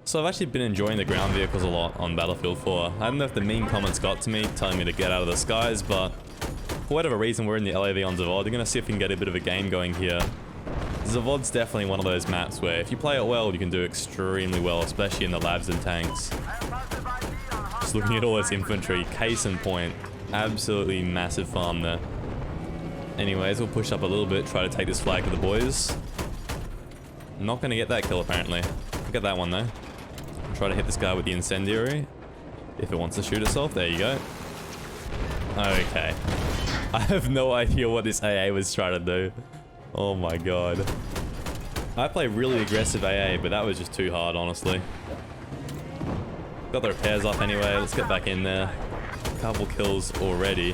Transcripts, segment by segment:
So I've actually been enjoying the ground vehicles a lot on Battlefield 4. I don't know if the mean comments got to me telling me to get out of the skies, but for whatever reason we're in the LAV on Zavod. We're going to see if we can get a bit of a game going here. Zavod's definitely one of those maps where if you play it well, you can do extremely well, especially in the LAVs and tanks. Just looking at all this infantry, case in point, absolutely massive farm there. Anyways, we'll push up a little bit, try to take this flag to the boys. Not going to get that kill apparently. Look at that one though. Try to hit this guy with the incendiary. If it wants to shoot itself, there you go. Okay. I have no idea what this AA was trying to do. Oh my god. I play really aggressive AA, but that was just too hard, honestly. Got the repairs up anyway. Let's get back in there. Couple kills already.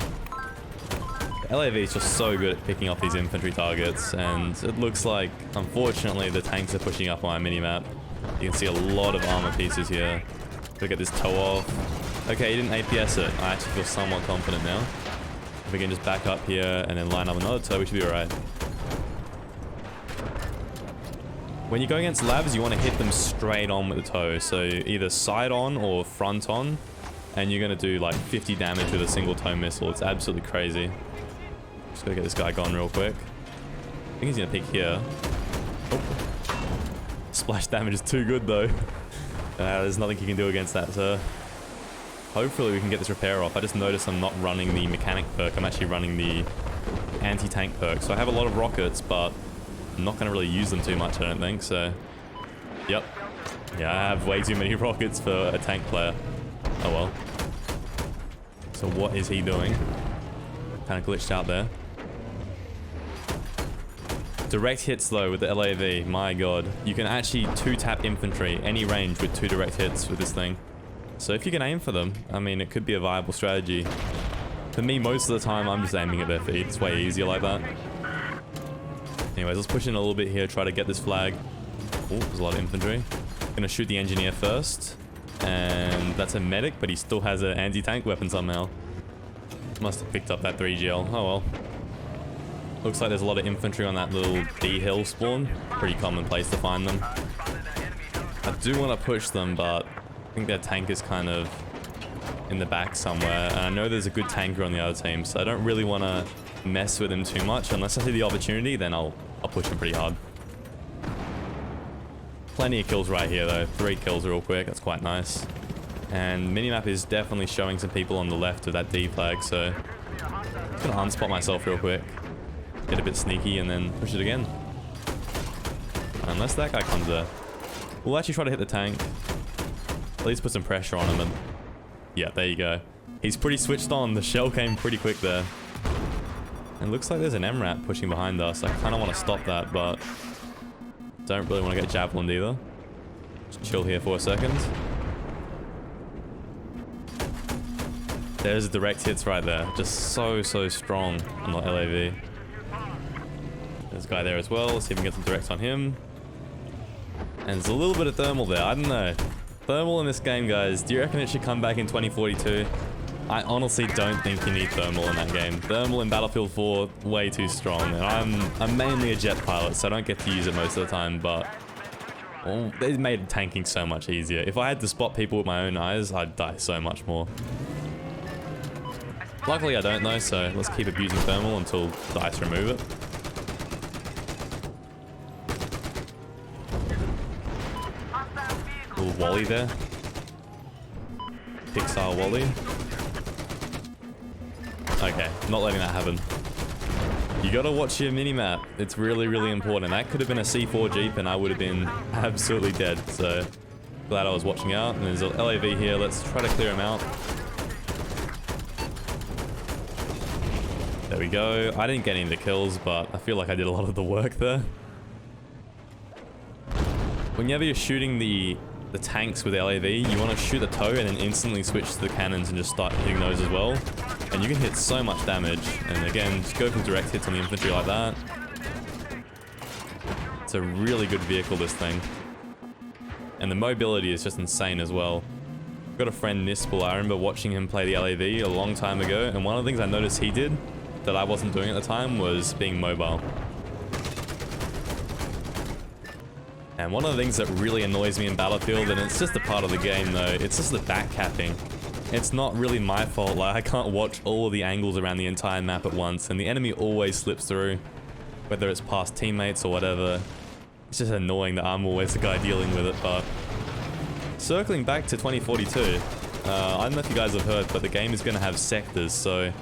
The LAV is just so good at picking off these infantry targets, and it looks like, unfortunately, the tanks are pushing up on my minimap. You can see a lot of armor pieces here. Gotta get this toe off. Okay, he didn't APS it. I actually feel somewhat confident now. If we can just back up here and then line up another toe, we should be alright. When you go against LAVs, you want to hit them straight on with the toe. So either side on or front on. And you're going to do like 50 damage with a single toe missile. It's absolutely crazy. Just gotta get this guy gone real quick. I think he's going to peek here. Oh. Splash damage is too good though. There's nothing you can do against that, so hopefully we can get this repair off. I just noticed I'm not running the mechanic perk. I'm actually running the anti-tank perk. So I have a lot of rockets, but I'm not going to really use them too much, I don't think. So, yep. Yeah, I have way too many rockets for a tank player. Oh well. So what is he doing? Kind of glitched out there. Direct hits though with the LAV, my god. You can actually 2-tap infantry, any range with 2 direct hits with this thing. So if you can aim for them, I mean, it could be a viable strategy. For me, most of the time, I'm just aiming at their feet. It's way easier like that. Anyways, let's push in a little bit here, try to get this flag. Oh, there's a lot of infantry. Gonna shoot the engineer first. And that's a medic, but he still has an anti-tank weapon somehow. Must have picked up that 3GL. Oh well. Looks like there's a lot of infantry on that little D hill spawn. Pretty common place to find them. I do want to push them, but I think their tank is kind of in the back somewhere. And I know there's a good tanker on the other team, so I don't really want to mess with him too much. Unless I see the opportunity, then I'll push him pretty hard. Plenty of kills right here though. 3 kills real quick. That's quite nice. And minimap is definitely showing some people on the left of that D flag, so I'm just gonna unspot myself real quick. Get a bit sneaky and then push it again. Unless that guy comes there. We'll actually try to hit the tank. At least put some pressure on him and... yeah, there you go. He's pretty switched on. The shell came pretty quick there. And it looks like there's an MRAP pushing behind us. I kind of want to stop that, but... don't really want to get javelined either. Just chill here for a second. There's direct hits right there. Just so strong on the LAV. There's a guy there as well. Let's see if we can get some directs on him. And there's a little bit of thermal there. I don't know. Thermal in this game, guys. Do you reckon it should come back in 2042? I honestly don't think you need thermal in that game. Thermal in Battlefield 4, way too strong. And I'm mainly a jet pilot, so I don't get to use it most of the time, but... oh, they made tanking so much easier. If I had to spot people with my own eyes, I'd die so much more. Luckily I don't though, so let's keep abusing thermal until the dice remove it. Little Wally there. Pixar Wally. Okay, not letting that happen. You gotta watch your minimap. It's really important. That could have been a C4 Jeep and I would have been absolutely dead. So glad I was watching out. And there's an LAV here. Let's try to clear him out. There we go. I didn't get any of the kills, but I feel like I did a lot of the work there. Whenever you're shooting the tanks with LAV, you want to shoot the toe and then instantly switch to the cannons and just start hitting those as well. And you can hit so much damage. And again, just go for direct hits on the infantry like that. It's a really good vehicle, this thing. And the mobility is just insane as well. I've got a friend, Nispel. I remember watching him play the LAV a long time ago. And one of the things I noticed he did that I wasn't doing at the time was being mobile. And one of the things that really annoys me in Battlefield, and it's just a part of the game though, it's just the back capping. It's not really my fault, like I can't watch all of the angles around the entire map at once, and the enemy always slips through, whether it's past teammates or whatever. It's just annoying that I'm always the guy dealing with it, but... Circling back to 2042, I don't know if you guys have heard, but the game is going to have sectors, so...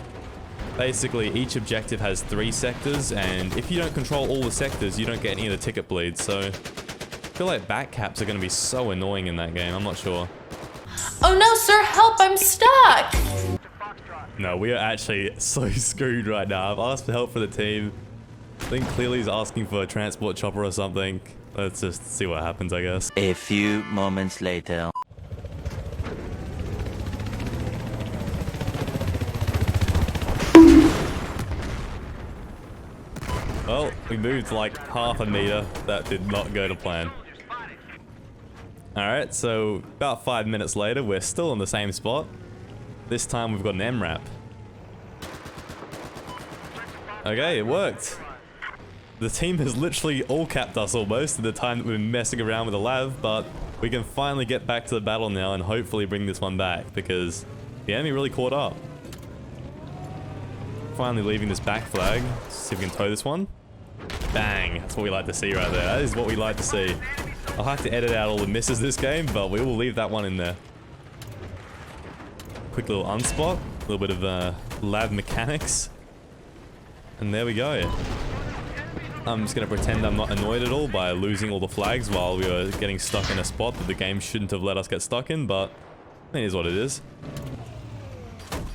Basically, each objective has 3 sectors, and if you don't control all the sectors, you don't get any of the ticket bleeds, so... I feel like back caps are going to be so annoying in that game, I'm not sure. Oh no, sir, help, I'm stuck! No, we are actually so screwed right now. I've asked for help for the team. I think clearly he's asking for a transport chopper or something. Let's just see what happens, I guess. A few moments later. Well, we moved like half a meter. That did not go to plan. Alright, so about 5 minutes later, we're still in the same spot. This time we've got an MRAP. Okay, it worked. The team has literally all capped us almost in the time that we've been messing around with the LAV, but we can finally get back to the battle now and hopefully bring this one back because the enemy really caught up. Finally leaving this back flag. Let's see if we can tow this one. Bang! That's what we like to see right there. That is what we like to see. I'll have to edit out all the misses this game, but we will leave that one in there. Quick little unspot. A little bit of LAV mechanics. And there we go. I'm just going to pretend I'm not annoyed at all by losing all the flags while we were getting stuck in a spot that the game shouldn't have let us get stuck in, but it is what it is.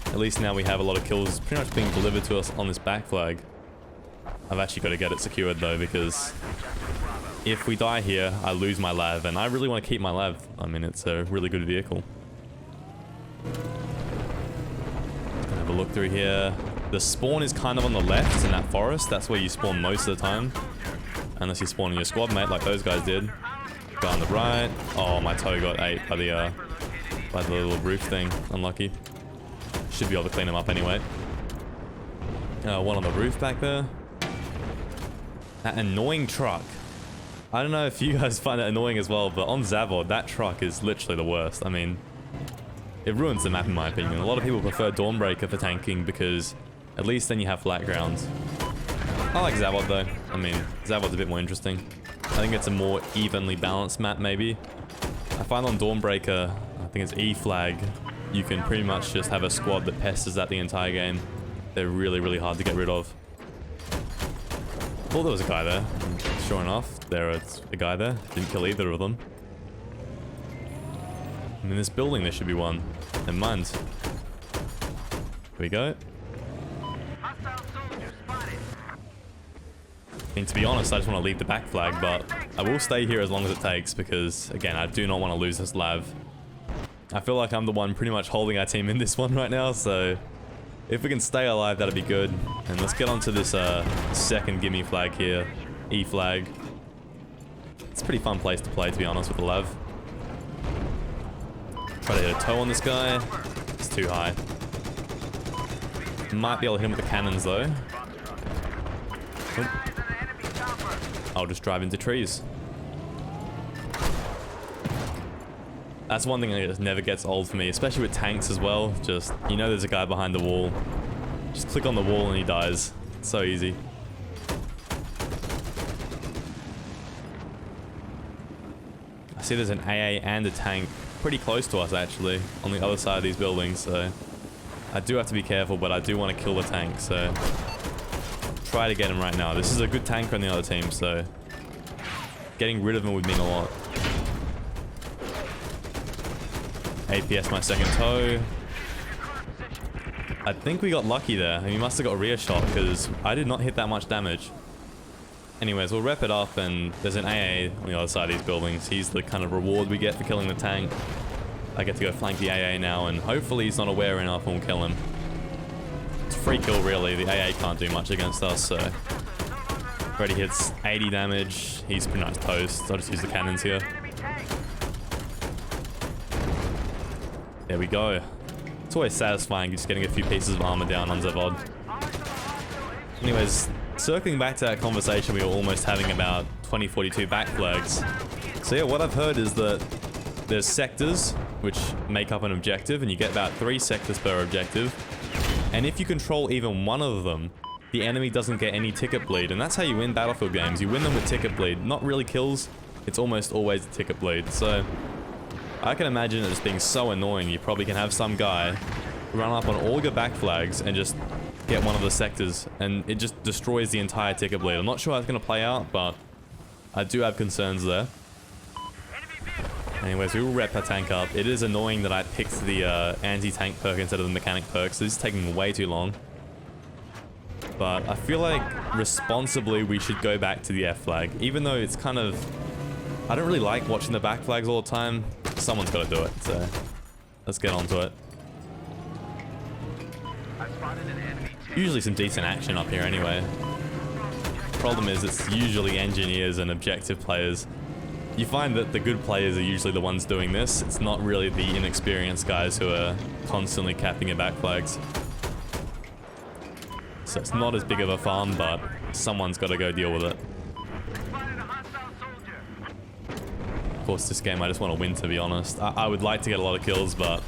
At least now we have a lot of kills pretty much being delivered to us on this back flag. I've actually got to get it secured though, because if we die here, I lose my LAV, and I really want to keep my LAV. I mean, it's a really good vehicle. Gonna have a look through here. The spawn is kind of on the left in that forest. That's where you spawn most of the time. Unless you spawn in your squad mate like those guys did. Guy on the right. Oh, my toe got ate by the little roof thing. Unlucky. Should be able to clean him up anyway. One on the roof back there. That annoying truck. I don't know if you guys find it annoying as well, but on Zavod, that truck is literally the worst. I mean, it ruins the map in my opinion. A lot of people prefer Dawnbreaker for tanking because at least then you have flat grounds. I like Zavod though. I mean, Zavod's a bit more interesting. I think it's a more evenly balanced map maybe. I find on Dawnbreaker, I think it's E flag, you can pretty much just have a squad that pesters that the entire game. They're really, really hard to get rid of. Thought there was a guy there. And sure enough, there's a guy there. Didn't kill either of them. And in this building there should be one. Never mind. Here we go. I mean, to be honest, I just want to leave the back flag, but I will stay here as long as it takes because, again, I do not want to lose this LAV. I feel like I'm the one pretty much holding our team in this one right now, so if we can stay alive, that'd be good. And let's get onto this second gimme flag here, E flag. It's a pretty fun place to play, to be honest, with the LAV. Try to hit a toe on this guy. It's too high. Might be able to hit him with the cannons, though. Oop. I'll just drive into trees. That's one thing that just never gets old for me, especially with tanks as well. Just, you know there's a guy behind the wall. Just click on the wall and he dies. It's so easy. I see there's an AA and a tank pretty close to us actually, on the other side of these buildings, so I do have to be careful, but I do want to kill the tank, so try to get him right now. This is a good tank on the other team, so getting rid of him would mean a lot. APS my second toe. I think we got lucky there. He must have got a rear shot because I did not hit that much damage. Anyways, we'll wrap it up, and there's an AA on the other side of these buildings. He's the kind of reward we get for killing the tank. I get to go flank the AA now, and hopefully he's not aware enough and we'll kill him. It's a free kill really. The AA can't do much against us, so already hits 80 damage. He's pretty much toast. I'll just use the cannons here. There we go. It's always satisfying just getting a few pieces of armor down on Zavod. Anyways, circling back to that conversation we were almost having about 2042 back flags. So yeah, what I've heard is that there's sectors which make up an objective, and you get about 3 sectors per objective. And if you control even one of them, the enemy doesn't get any ticket bleed, and that's how you win Battlefield games. You win them with ticket bleed. Not really kills, it's almost always a ticket bleed. So I can imagine it just being so annoying. You probably can have some guy run up on all your back flags and just get one of the sectors, and it just destroys the entire ticket bleed. I'm not sure how it's going to play out, but I do have concerns there. Anyways, we will rep our tank up. It is annoying that I picked the anti-tank perk instead of the mechanic perk, so this is taking way too long. But I feel like responsibly we should go back to the F flag, even though it's kind of... I don't really like watching the back flags all the time. Someone's got to do it, so let's get onto it. Usually some decent action up here anyway. Problem is it's usually engineers and objective players. You find that the good players are usually the ones doing this. It's not really the inexperienced guys who are constantly capping your back flags. So it's not as big of a farm, but someone's got to go deal with it. Of course, this game I just want to win, to be honest. I would like to get a lot of kills, but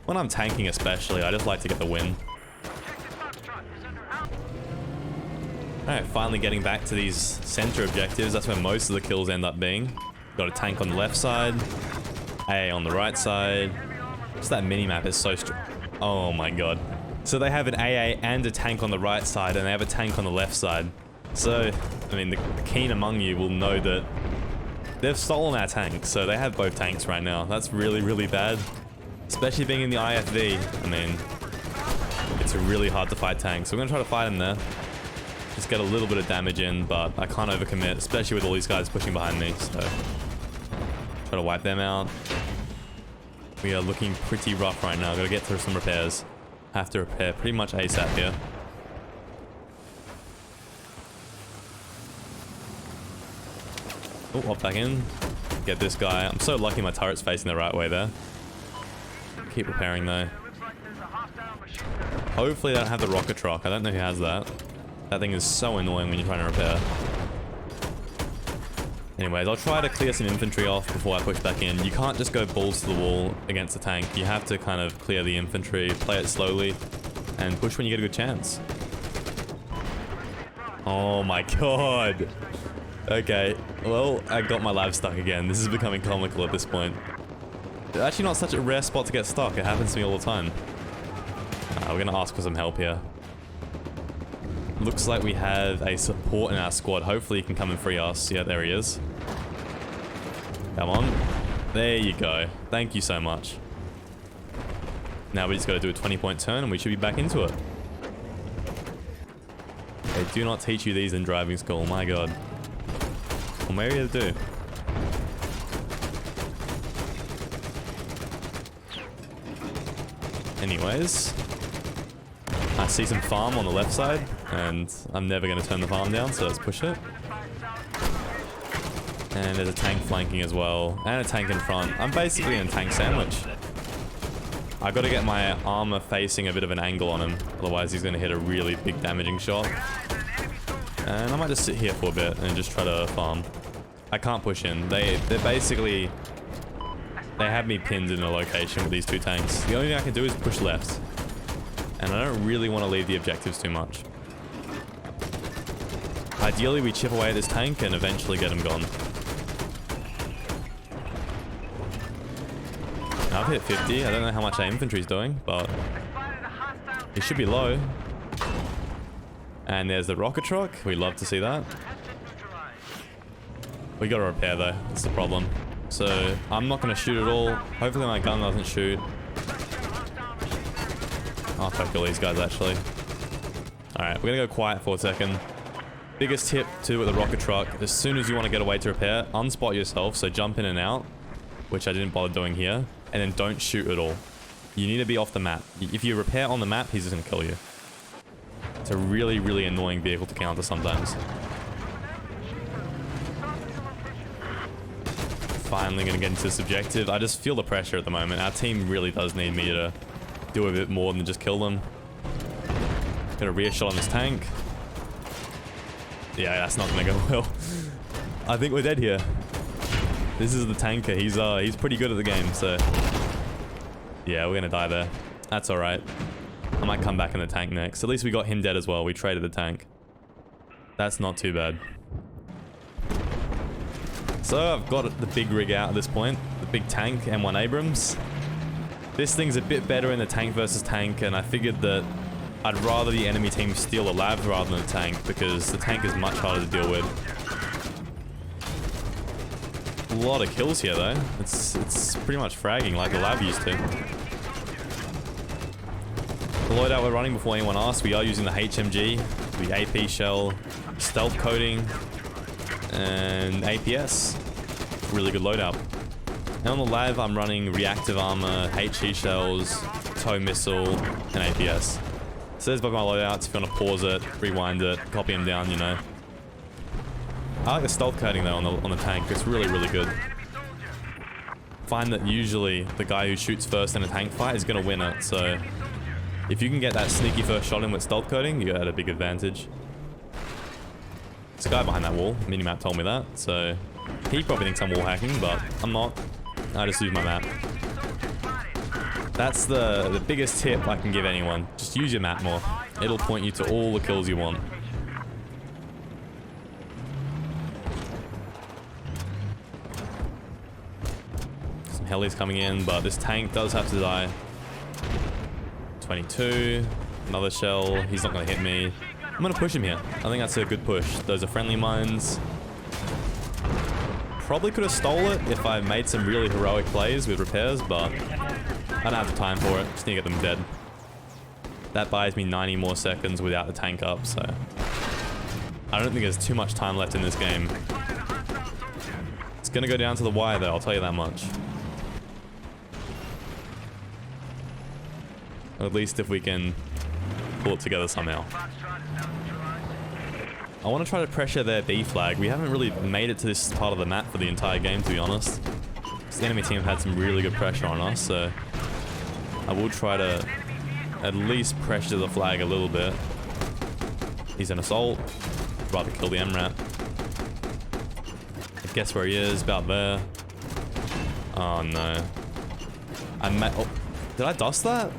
when I'm tanking especially, I just like to get the win. Alright, finally getting back to these center objectives. That's where most of the kills end up being. Got a tank on the left side, AA on the right side. Just that mini-map is so oh my god. So they have an AA and a tank on the right side, and they have a tank on the left side. So, I mean, the keen among you will know that they've stolen our tank, so they have both tanks right now. That's really, really bad. Especially being in the IFV. I mean, it's really hard to fight tanks. So we're going to try to fight them there. Just get a little bit of damage in, but I can't overcommit, especially with all these guys pushing behind me, so try to wipe them out. We are looking pretty rough right now. Gotta get through some repairs. Have to repair pretty much ASAP here. Oh, hop back in. Get this guy. I'm so lucky my turret's facing the right way there. Keep repairing though. Hopefully they don't have the rocket truck. I don't know who has that. That thing is so annoying when you're trying to repair. Anyways, I'll try to clear some infantry off before I push back in. You can't just go balls to the wall against the tank. You have to kind of clear the infantry, play it slowly, and push when you get a good chance. Oh my god. Okay, well, I got my lav stuck again. This is becoming comical at this point. It's actually not such a rare spot to get stuck. It happens to me all the time. We're gonna ask for some help here. Looks like we have a support in our squad. Hopefully he can come and free us. Yeah, there he is. Come on. There you go. Thank you so much. Now we just got to do a 20-point turn and we should be back into it. They do not teach you these in driving school. My god. Well, maybe they do. Anyways. I see some farm on the left side, and I'm never going to turn the farm down, so let's push it. And there's a tank flanking as well, and a tank in front. I'm basically in a tank sandwich. I got to get my armor facing a bit of an angle on him, otherwise he's going to hit a really big damaging shot. And I might just sit here for a bit and just try to farm. I can't push in. They're basically... They have me pinned in a location with these two tanks. The only thing I can do is push left. And I don't really want to leave the objectives too much. Ideally, we chip away at this tank and eventually get him gone. Now, I've hit 50. I don't know how much our infantry's doing, but it should be low. And there's the rocket truck. We love to see that. We got to repair though. That's the problem. So I'm not going to shoot at all. Hopefully my gun doesn't shoot. I'll take all these guys actually. Alright, we're gonna go quiet for a second. Biggest tip too with the rocket truck, as soon as you want to get away to repair, unspot yourself, so jump in and out, which I didn't bother doing here, and then don't shoot at all. You need to be off the map. If you repair on the map, he's just gonna kill you. It's a really, really annoying vehicle to counter sometimes. Finally gonna get into this objective. I just feel the pressure at the moment. Our team really does need me to do a bit more than just kill them. Got a rear shot on this tank. Yeah, that's not gonna go well. I think we're dead here. This is the tanker. He's pretty good at the game, so... Yeah, we're gonna die there. That's alright. I might come back in the tank next. At least we got him dead as well. We traded the tank. That's not too bad. So I've got the big rig out at this point. The big tank, M1 Abrams. This thing's a bit better in the tank versus tank, and I figured that I'd rather the enemy team steal a LAV rather than a tank, because the tank is much harder to deal with. A lot of kills here though. It's pretty much fragging like the LAV used to. The loadout we're running, before anyone asks, we are using the HMG, the AP shell, stealth coating, and APS. Really good loadout. And on the LAV, I'm running reactive armor, HE shells, tow missile, and APS. So there's both my loadouts. If you want to pause it, rewind it, copy them down, you know. I like the stealth coating though on the tank. It's really, really good. Find that usually the guy who shoots first in a tank fight is going to win it. So if you can get that sneaky first shot in with stealth coating, you got a big advantage. There's a guy behind that wall. Minimap told me that. So he probably thinks I'm wall hacking, but I'm not. I just use my map. That's the biggest tip I can give anyone. Just use your map more. It'll point you to all the kills you want. Some helis coming in, but this tank does have to die. 22. Another shell. He's not going to hit me. I'm going to push him here. I think that's a good push. Those are friendly mines. Probably could have stole it if I made some really heroic plays with repairs, but I don't have the time for it. Just need to get them dead. That buys me 90 more seconds without the tank up, so I don't think there's too much time left in this game. It's gonna go down to the wire though, I'll tell you that much. Or at least if we can pull it together somehow. I want to try to pressure their B flag. We haven't really made it to this part of the map for the entire game, to be honest. The enemy team have had some really good pressure on us, so I will try to at least pressure the flag a little bit. He's an assault. I'd rather kill the MRAP. I guess where he is, about there. Oh no. Oh, did I dust that?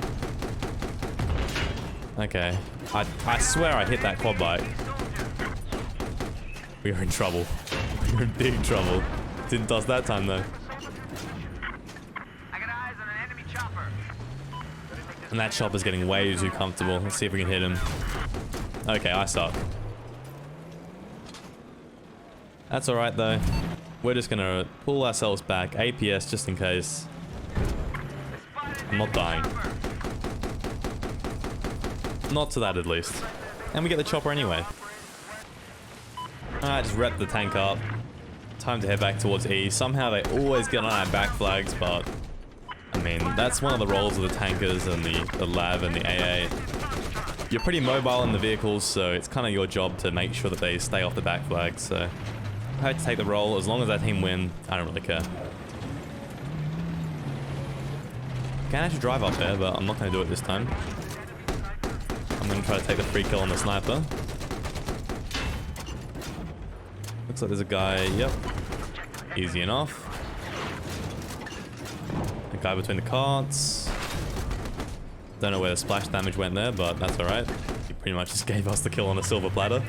Okay. I swear I hit that quad bike. We are in trouble. We're in big trouble. Didn't dust that time though. And that chopper's getting way too comfortable. Let's see if we can hit him. Okay, I suck. That's alright though. We're just gonna pull ourselves back. APS just in case. I'm not dying. Not to that at least. And we get the chopper anyway. Alright, just rep the tank up. Time to head back towards E. Somehow they always get on our back flags, but I mean, that's one of the roles of the tankers and the LAV and the AA. You're pretty mobile in the vehicles, so it's kind of your job to make sure that they stay off the back flags. So I had to take the role. As long as that team win, I don't really care. Can actually drive up there, but I'm not going to do it this time. I'm going to try to take the free kill on the sniper. Looks like there's a guy, yep. Easy enough. A guy between the carts. Don't know where the splash damage went there, but that's alright. He pretty much just gave us the kill on a silver platter.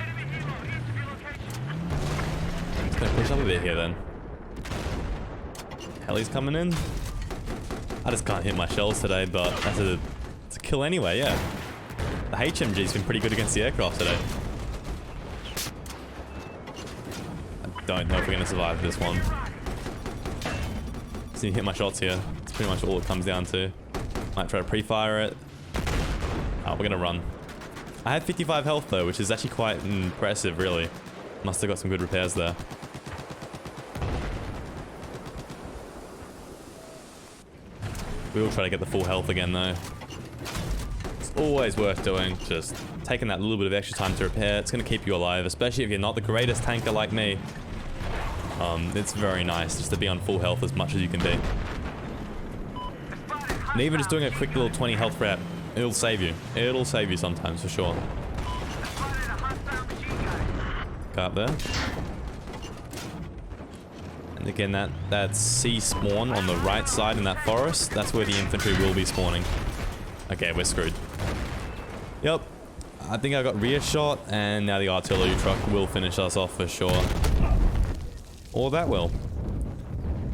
I'm just gonna push up a bit here then. Heli's coming in. I just can't hit my shells today, but it's a kill anyway, yeah. The HMG's been pretty good against the aircraft today. Don't know if we're gonna survive this one. Just need to hit my shots here. It's pretty much all it comes down to. Might try to pre-fire it. Oh, we're gonna run. I had 55 health though, which is actually quite impressive, really. Must have got some good repairs there. We will try to get the full health again though. It's always worth doing, just taking that little bit of extra time to repair. It's gonna keep you alive, especially if you're not the greatest tanker like me. It's very nice just to be on full health as much as you can be. And even just doing a quick little 20 health rep, it'll save you. It'll save you sometimes, for sure. Guy up there. And again, that C spawn on the right side in that forest, that's where the infantry will be spawning. Okay, we're screwed. Yep. I think I got rear shot, and now the artillery truck will finish us off for sure. Or that will.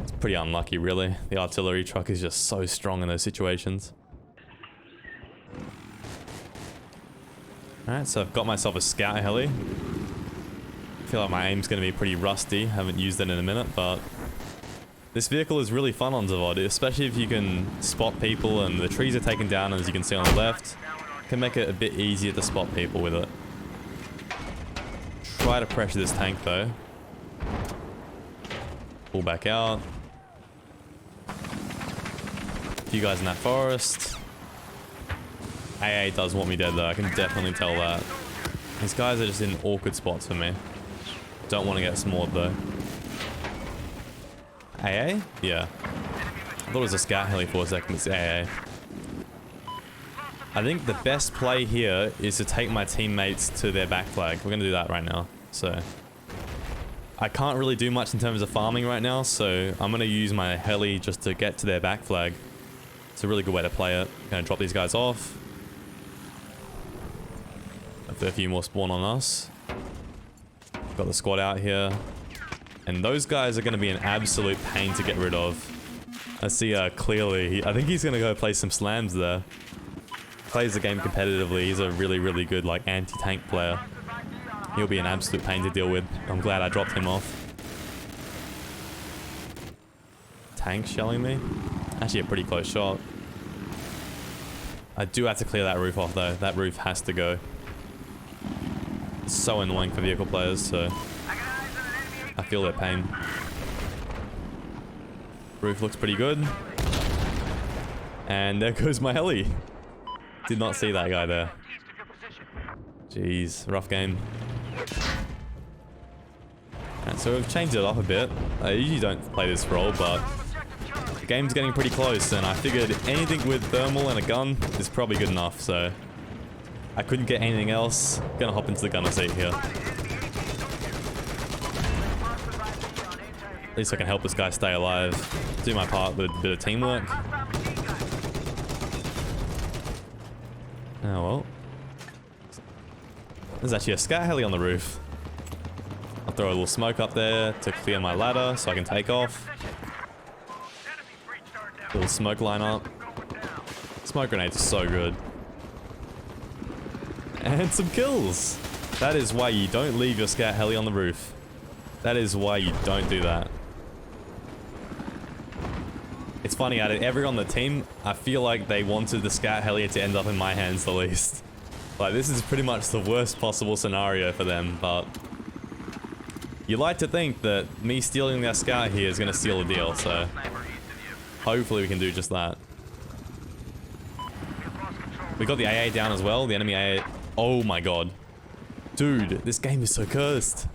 It's pretty unlucky, really. The artillery truck is just so strong in those situations. Alright, so I've got myself a scout heli. I feel like my aim's going to be pretty rusty. Haven't used it in a minute, but this vehicle is really fun on Zavod, especially if you can spot people and the trees are taken down, as you can see on the left. Can make it a bit easier to spot people with it. Try to pressure this tank though. Pull back out. You guys in that forest. AA does want me dead though, I can definitely tell that. These guys are just in awkward spots for me. Don't want to get smored though. AA? Yeah. I thought it was a scout heli for a second, it's AA. I think the best play here is to take my teammates to their back flag. We're going to do that right now. So I can't really do much in terms of farming right now, so I'm going to use my heli just to get to their back flag. It's a really good way to play it. Going to drop these guys off. Hopefully a few more spawn on us. Got the squad out here. And those guys are going to be an absolute pain to get rid of. I see clearly. I think he's going to go play some slams there. Plays the game competitively. He's a really, really good like anti-tank player. He'll be an absolute pain to deal with. I'm glad I dropped him off. Tank shelling me? Actually a pretty close shot. I do have to clear that roof off though. That roof has to go. It's so annoying for vehicle players, so I feel their pain. Roof looks pretty good. And there goes my heli. Did not see that guy there. Jeez, rough game. And so we've changed it up a bit. I usually don't play this role, but the game's getting pretty close, and I figured anything with thermal and a gun is probably good enough, so I couldn't get anything else. Gonna hop into the gunner seat here. At least I can help this guy stay alive. Do my part with a bit of teamwork. Oh well. There's actually a scout heli on the roof. I'll throw a little smoke up there to clear my ladder so I can take off. Little smoke line up. Smoke grenades are so good. And some kills. That is why you don't leave your scout heli on the roof. That is why you don't do that. It's funny, out of everyone on the team, I feel like they wanted the scout heli to end up in my hands the least. Like, this is pretty much the worst possible scenario for them, but you like to think that me stealing their scout here is going to seal the deal, so hopefully we can do just that. We got the AA down as well, the enemy AA. Oh my god. Dude, this game is so cursed.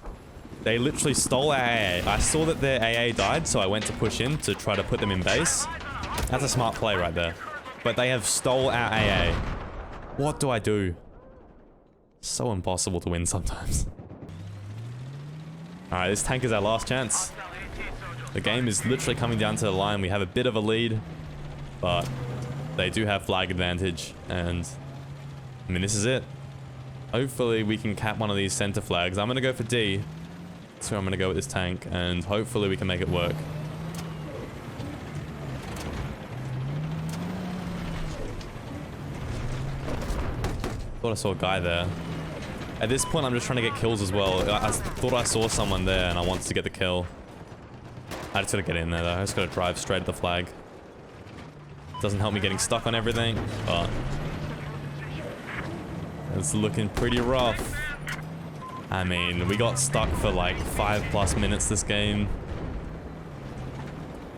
They literally stole our AA. I saw that their AA died, so I went to push in to try to put them in base. That's a smart play right there. But they have stole our AA. What do I do? So impossible to win sometimes. Alright, this tank is our last chance. The game is literally coming down to the line. We have a bit of a lead, but they do have flag advantage, and I mean, this is it. Hopefully we can cap one of these center flags. I'm going to go for D. So I'm going to go with this tank, and hopefully we can make it work. Thought I saw a guy there. At this point, I'm just trying to get kills as well. I thought I saw someone there, and I wanted to get the kill. I just gotta get in there, though. I just gotta drive straight at the flag. Doesn't help me getting stuck on everything, but it's looking pretty rough. I mean, we got stuck for like 5+ minutes this game.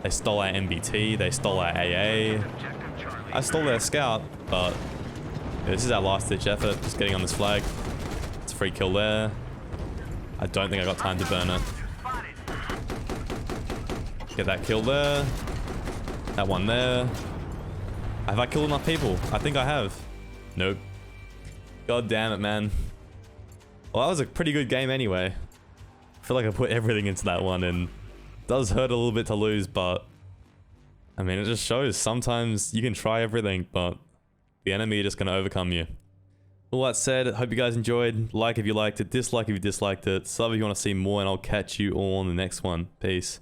They stole our MBT, they stole our AA. I stole their scout, but yeah, this is our last ditch effort, just getting on this flag. It's a free kill there. I don't think I got time to burn it. Get that kill there. That one there. Have I killed enough people? I think I have. Nope. God damn it, man. Well, that was a pretty good game anyway. I feel like I put everything into that one, and Does hurt a little bit to lose, but I mean, it just shows sometimes you can try everything, but the enemy are just going to overcome you. All that said, hope you guys enjoyed. Like if you liked it, dislike if you disliked it, sub if you want to see more, and I'll catch you all on the next one. Peace.